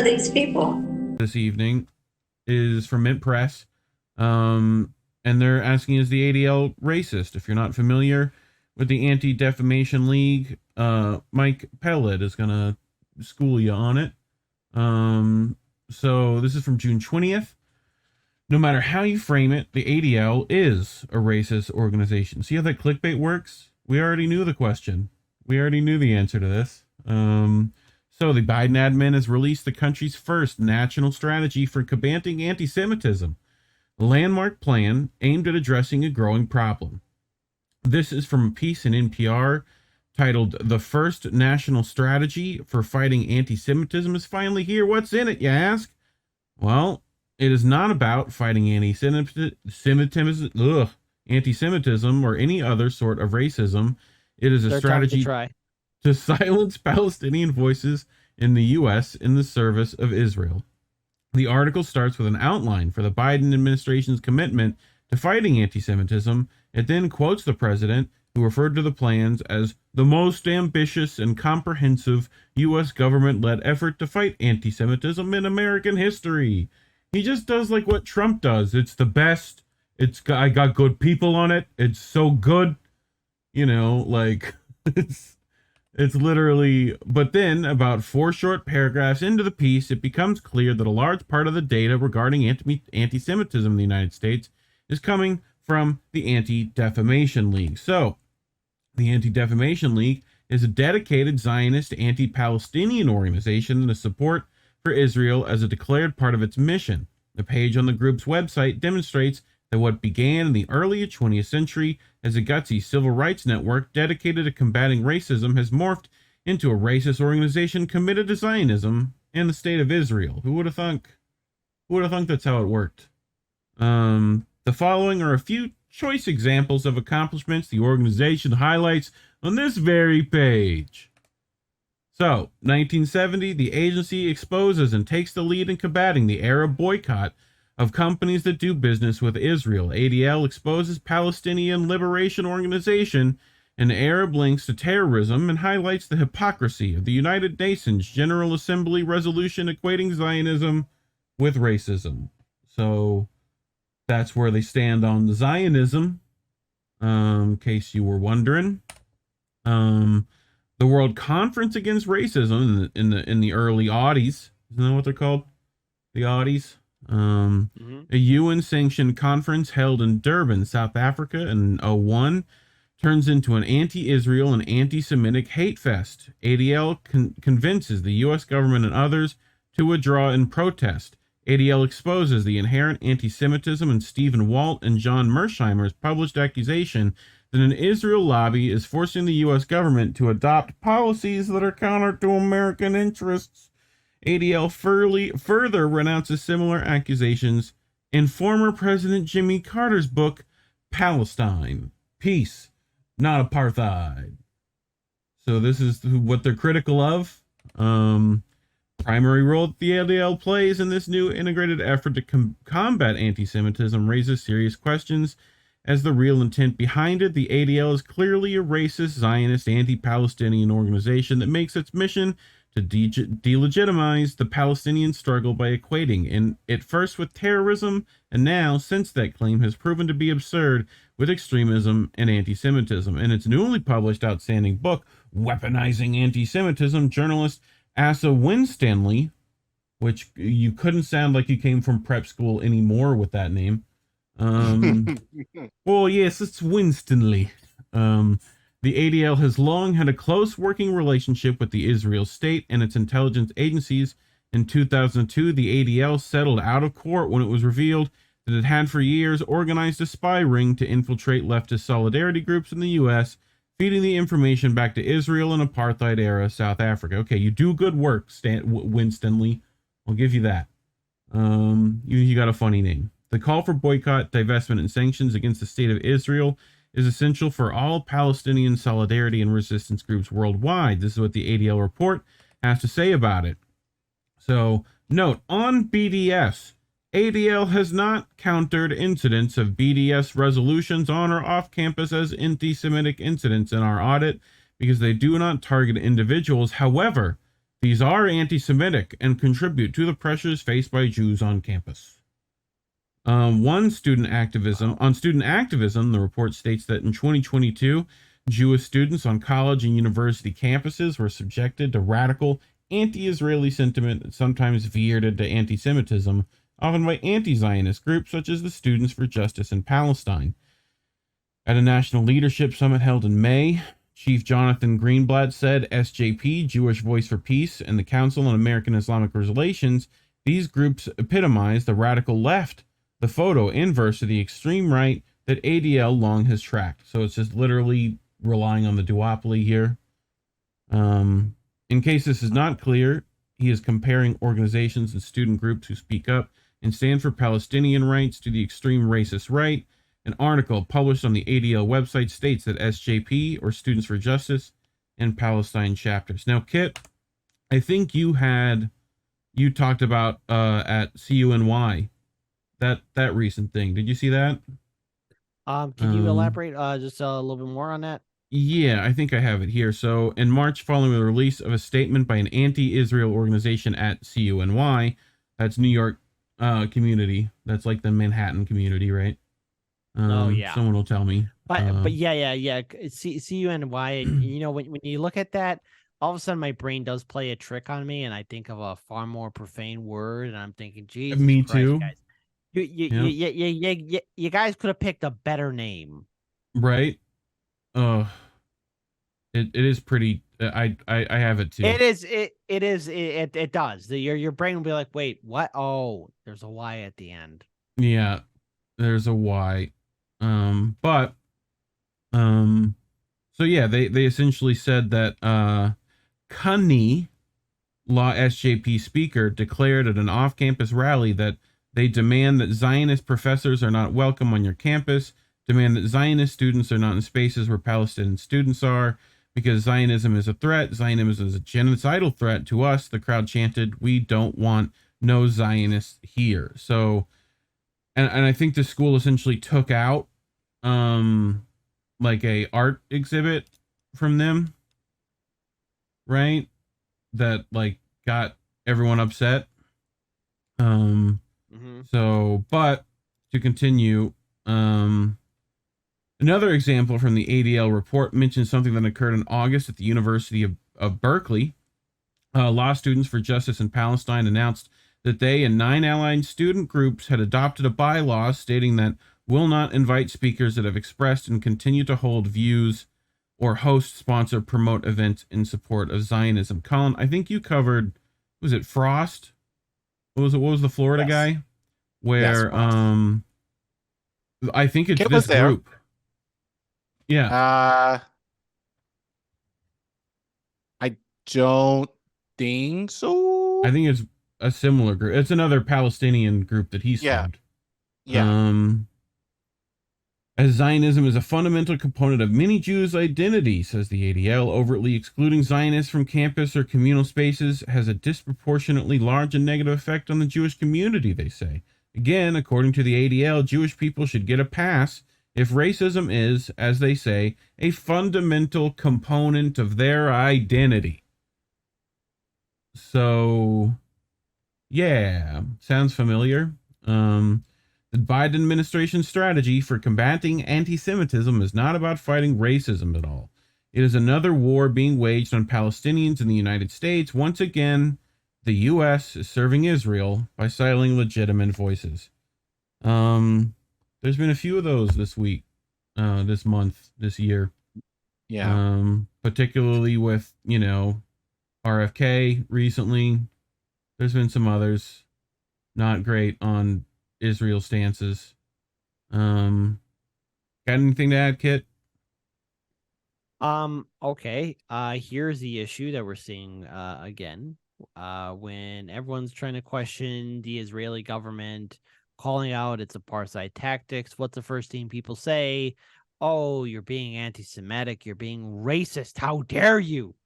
are these people? This evening is from Mint Press. And they're asking, is the ADL racist? If you're not familiar with the Anti-Defamation League, Mike Pellet is going to school you on it. So this is from June 20th. No matter how you frame it, the ADL is a racist organization. See how that clickbait works? We already knew the question. We already knew the answer to this. So the Biden admin has released the country's first national strategy for combating anti-Semitism, a landmark plan aimed at addressing a growing problem. This is from a piece in NPR titled "The First National Strategy for Fighting Anti-Semitism is Finally Here. What's in it, you ask?" Well, it is not about fighting anti-Semitism or any other sort of racism. It is a strategy to silence Palestinian voices in the U.S. in the service of Israel. The article starts with an outline for the Biden administration's commitment to fighting anti-Semitism. It then quotes the president, who referred to the plans as the most ambitious and comprehensive U.S. government-led effort to fight anti-Semitism in American history. He just does like what Trump does. It's the best. I got good people on it. It's so good. You know, like it's literally, but then about 4 short paragraphs into the piece, it becomes clear that a large part of the data regarding anti-Semitism in the United States is coming from the Anti-Defamation League. So the Anti-Defamation League is a dedicated Zionist anti-Palestinian organization that has support for Israel as a declared part of its mission. The page on the group's website demonstrates that what began in the early 20th century as a gutsy civil rights network dedicated to combating racism has morphed into a racist organization committed to Zionism and the state of Israel. Who would have thunk? Who would have thunk that's how it worked? The following are a few choice examples of accomplishments the organization highlights on this very page. So, 1970, the agency exposes and takes the lead in combating the Arab boycott of companies that do business with Israel. ADL exposes Palestinian Liberation Organization and Arab links to terrorism and highlights the hypocrisy of the United Nations General Assembly resolution equating Zionism with racism. So that's where they stand on the Zionism, in case you were wondering. The World Conference Against Racism in the early Aughties, isn't that what they're called? The Aughties. A UN-sanctioned conference held in Durban, South Africa in 2001 turns into an anti-Israel and anti-Semitic hate fest. ADL convinces the U.S. government and others to withdraw in protest. ADL exposes the inherent anti-Semitism in Stephen Walt and John Mersheimer's published accusation that an Israel lobby is forcing the U.S. government to adopt policies that are counter to American interests. ADL further renounces similar accusations in former President Jimmy Carter's book, Palestine, Peace, Not Apartheid. So this is what they're critical of. Primary role that the ADL plays in this new integrated effort to combat anti-Semitism raises serious questions as the real intent behind it. The ADL is clearly a racist, Zionist, anti-Palestinian organization that makes its mission to delegitimize the Palestinian struggle by equating it first with terrorism, and now, since that claim has proven to be absurd, with extremism and anti-Semitism. In its newly published outstanding book, Weaponizing Anti-Semitism, journalist Asa Winstanley, which you couldn't sound like you came from prep school anymore with that name. Well, yes, it's Winstanley. The ADL has long had a close working relationship with the Israel state and its intelligence agencies. In 2002, the ADL settled out of court when it was revealed that it had for years organized a spy ring to infiltrate leftist solidarity groups in the U.S., feeding the information back to Israel and apartheid-era South Africa. Okay, you do good work, Winstanley. I'll give you that. You got a funny name. The call for boycott, divestment, and sanctions against the state of Israel is essential for all Palestinian solidarity and resistance groups worldwide. This is what the ADL report has to say about it. So, note, on BDS, ADL has not countered incidents of BDS resolutions on or off campus as anti-Semitic incidents in our audit because they do not target individuals. However, These are anti-Semitic and contribute to the pressures faced by Jews on campus. Student activism, the report states that in 2022, Jewish students on college and university campuses were subjected to radical anti-Israeli sentiment that sometimes veered into anti-Semitism, often by anti-Zionist groups such as the Students for Justice in Palestine. At a national leadership summit held in May, Chief Jonathan Greenblatt said SJP, Jewish Voice for Peace, and the Council on American Islamic Relations, these groups epitomize the radical left, the photo inverse of the extreme right that ADL long has tracked. So it's just literally relying on the duopoly here. In case this is not clear, he is comparing organizations and student groups who speak up and stand for Palestinian rights to the extreme racist right. An article published on the ADL website states that SJP, or Students for Justice, and Palestine chapters. Now, Kit, I think you talked about at CUNY that recent thing. Did you see that? Can you elaborate just a little bit more on that? Yeah, I think I have it here. So, in March, following the release of a statement by an anti-Israel organization at CUNY, that's New York community, that's like the Manhattan community, right? Yeah. Someone will tell me. But yeah. CUNY, you know, when you look at that, all of a sudden my brain does play a trick on me, and I think of a far more profane word, and I'm thinking, Jesus me Christ, too, guys. You guys could have picked a better name, right? It is pretty. I have it too. It does. Your brain will be like, wait, what? Oh, there's a Y at the end. Yeah, there's a Y. So yeah, they essentially said that Cunny Law SJP speaker declared at an off-campus rally that they demand that Zionist professors are not welcome on your campus, demand that Zionist students are not in spaces where Palestinian students are, because Zionism is a threat. Zionism is a genocidal threat to us. The crowd chanted, "We don't want no Zionists here." So, and I think the school essentially took out like a art exhibit from them, right? That like got everyone upset. So, but to continue, another example from the ADL report mentions something that occurred in August at the University of Berkeley. Law Students for Justice in Palestine announced that they and 9 allied student groups had adopted a bylaw stating that will not invite speakers that have expressed and continue to hold views or host, sponsor, promote events in support of Zionism. Collin, I think you covered, was it Frost? What was the Florida guy? Where I think it's Kit this group. Yeah. I don't think so. I think it's a similar group. It's another Palestinian group that he served. Yeah. As Zionism is a fundamental component of many Jews' identity, says the ADL, overtly excluding Zionists from campus or communal spaces has a disproportionately large and negative effect on the Jewish community, they say. Again, according to the ADL, Jewish people should get a pass if racism is, as they say, a fundamental component of their identity. So, yeah, sounds familiar. The Biden administration's strategy for combating anti-Semitism is not about fighting racism at all. It is another war being waged on Palestinians in the United States. Once again, the U.S. is serving Israel by silencing legitimate voices. There's been a few of those this week, this month, this year. Yeah. Particularly with, RFK recently. There's been some others not great on Israel stances. Got anything to add, Kit? Okay. Here's the issue that we're seeing again. When everyone's trying to question the Israeli government, calling out its apartheid tactics, what's the first thing people say? Oh, you're being anti-Semitic, you're being racist. How dare you?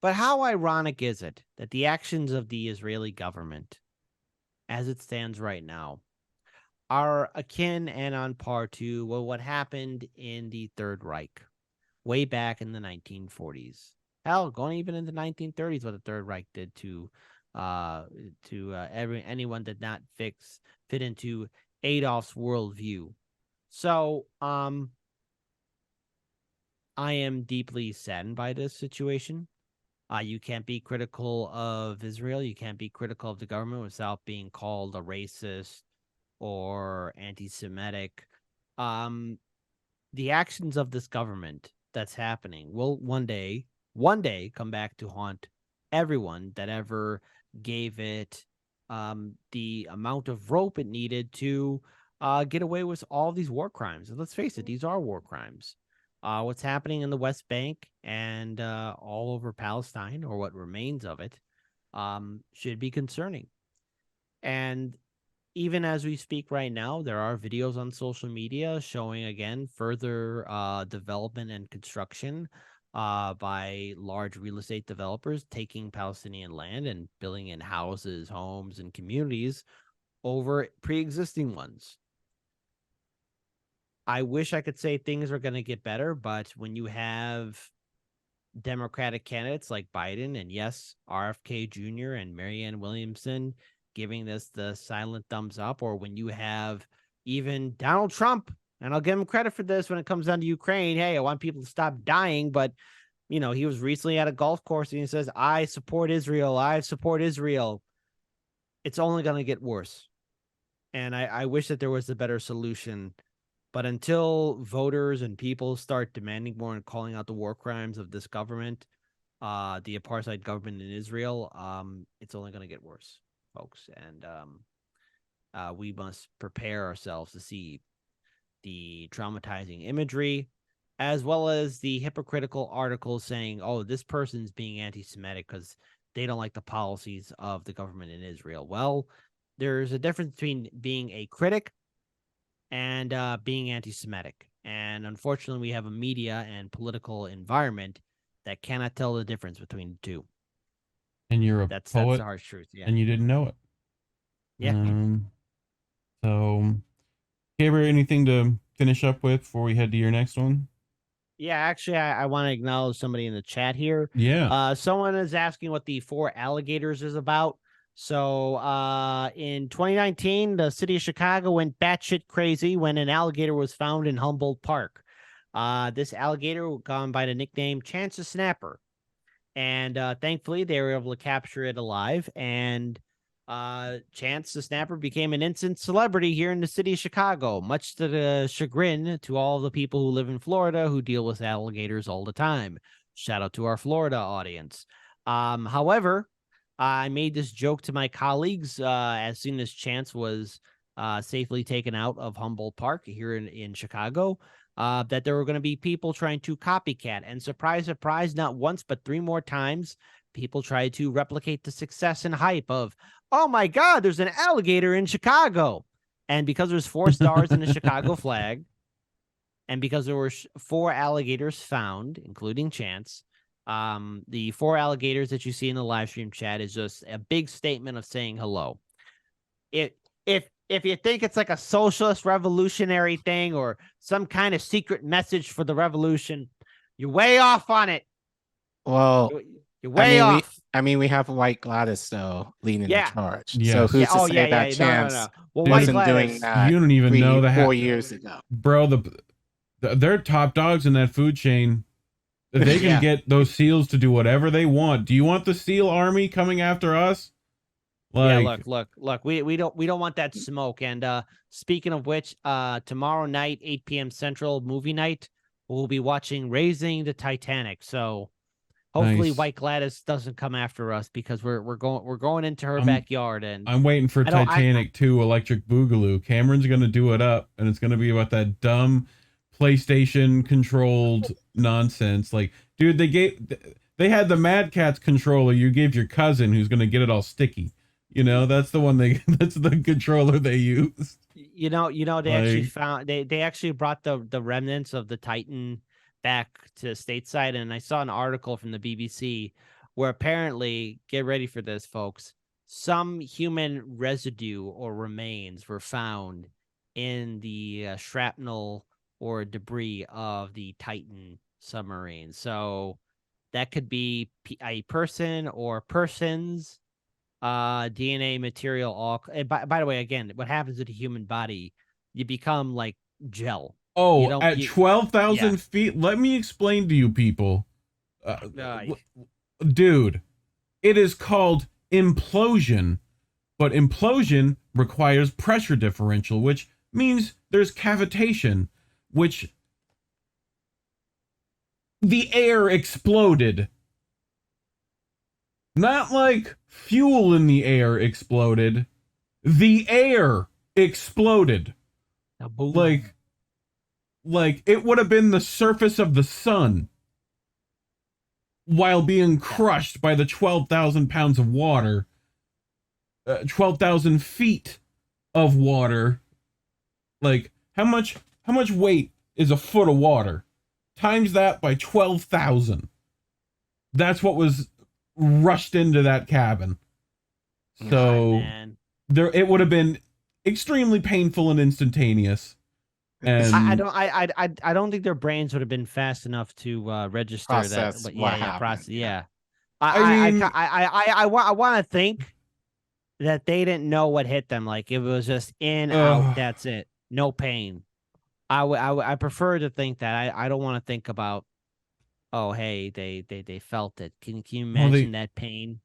But how ironic is it that the actions of the Israeli government, as it stands right now, are akin and on par to what happened in the Third Reich way back in the 1940s. Hell, going even in the 1930s, what the Third Reich did to anyone that not fit into Adolf's worldview. So, I am deeply saddened by this situation. You can't be critical of Israel. You can't be critical of the government without being called a racist or anti-Semitic. The actions of this government that's happening will one day come back to haunt everyone that ever gave it the amount of rope it needed to get away with all these war crimes. And let's face it, these are war crimes. What's happening in the West Bank and all over Palestine, or what remains of it, should be concerning. And even as we speak right now, there are videos on social media showing again further development and construction by large real estate developers taking Palestinian land and building in houses, homes, and communities over pre-existing ones. I wish I could say things are going to get better, but when you have Democratic candidates like Biden and, yes, RFK Jr. and Marianne Williamson giving this the silent thumbs up, or when you have even Donald Trump, and I'll give him credit for this when it comes down to Ukraine. Hey, I want people to stop dying, but he was recently at a golf course and he says, I support Israel. I support Israel. It's only going to get worse. And I wish that there was a better solution. But until voters and people start demanding more and calling out the war crimes of this government, the apartheid government in Israel, it's only going to get worse, folks. And we must prepare ourselves to see the traumatizing imagery, as well as the hypocritical articles saying, oh, this person's being anti-Semitic because they don't like the policies of the government in Israel. Well, there's a difference between being a critic and being anti-Semitic. And unfortunately, we have a media and political environment that cannot tell the difference between the two. And you're a that's poet, the harsh truth. Yeah. And you didn't know it. Yeah. So, Gabriel, anything to finish up with before we head to your next one? Yeah, actually, I want to acknowledge somebody in the chat here. Yeah. Someone is asking what the 4 alligators is about. So in 2019, the city of Chicago went batshit crazy when an alligator was found in Humboldt Park. This alligator gone by the nickname Chance the Snapper. And thankfully, they were able to capture it alive. And Chance the Snapper became an instant celebrity here in the city of Chicago, much to the chagrin to all the people who live in Florida who deal with alligators all the time. Shout out to our Florida audience. However, I made this joke to my colleagues as soon as Chance was safely taken out of Humboldt Park here in Chicago, that there were going to be people trying to copycat. And surprise, surprise, not once, but 3 more times, people tried to replicate the success and hype of, oh my God, there's an alligator in Chicago. And because there's 4 stars in the Chicago flag, and because there were 4 alligators found, including Chance, the 4 alligators that you see in the live stream chat is just a big statement of saying hello. If you think it's like a socialist revolutionary thing or some kind of secret message for the revolution, you're way off on it. Well, you're way off. We have White Gladys though leading the charge. Yes. So who's to say that Chance no. Well, wasn't White doing that? You don't even know that 4 years ago, bro. They're top dogs in that food chain. They can get those SEALs to do whatever they want. Do you want the SEAL army coming after us? Look. We don't want that smoke. And speaking of which, tomorrow night, 8 p.m. Central, movie night, we'll be watching Raising the Titanic. So hopefully White Gladys doesn't come after us, because we're going into her backyard. And I'm waiting for Titanic 2 Electric Boogaloo. Cameron's gonna do it up, and it's gonna be about that dumb PlayStation controlled nonsense. Like, dude, they had the Mad Catz controller you gave your cousin who's gonna get it all sticky. That's the one that's the controller they used. They actually found they actually brought the remnants of the Titan back to stateside, and I saw an article from the BBC where apparently, get ready for this, folks, some human residue or remains were found in the shrapnel or debris of the Titan submarine. So That could be a person or persons, DNA material. All. And by the way, again, what happens with the human body? You become like gel. You Oh, don't. at 12,000 feet, let me explain to you people. Dude, it is called implosion, but implosion requires pressure differential, which means there's cavitation, which the air exploded. Not like fuel in the air exploded. The air exploded. Like it would have been the surface of the sun while being crushed by the 12,000 pounds of water, 12,000 feet of water. Like how much weight is a foot of water? Times that by 12,000. That's what was rushed into that cabin. So it would have been extremely painful and instantaneous. And I don't think their brains would have been fast enough to register process that. What happened. Yeah. I want to think that they didn't know what hit them. Like it was just in, out. That's it. No pain. I prefer to think that. I don't want to think about. Oh, hey, they felt it. Can you imagine that pain?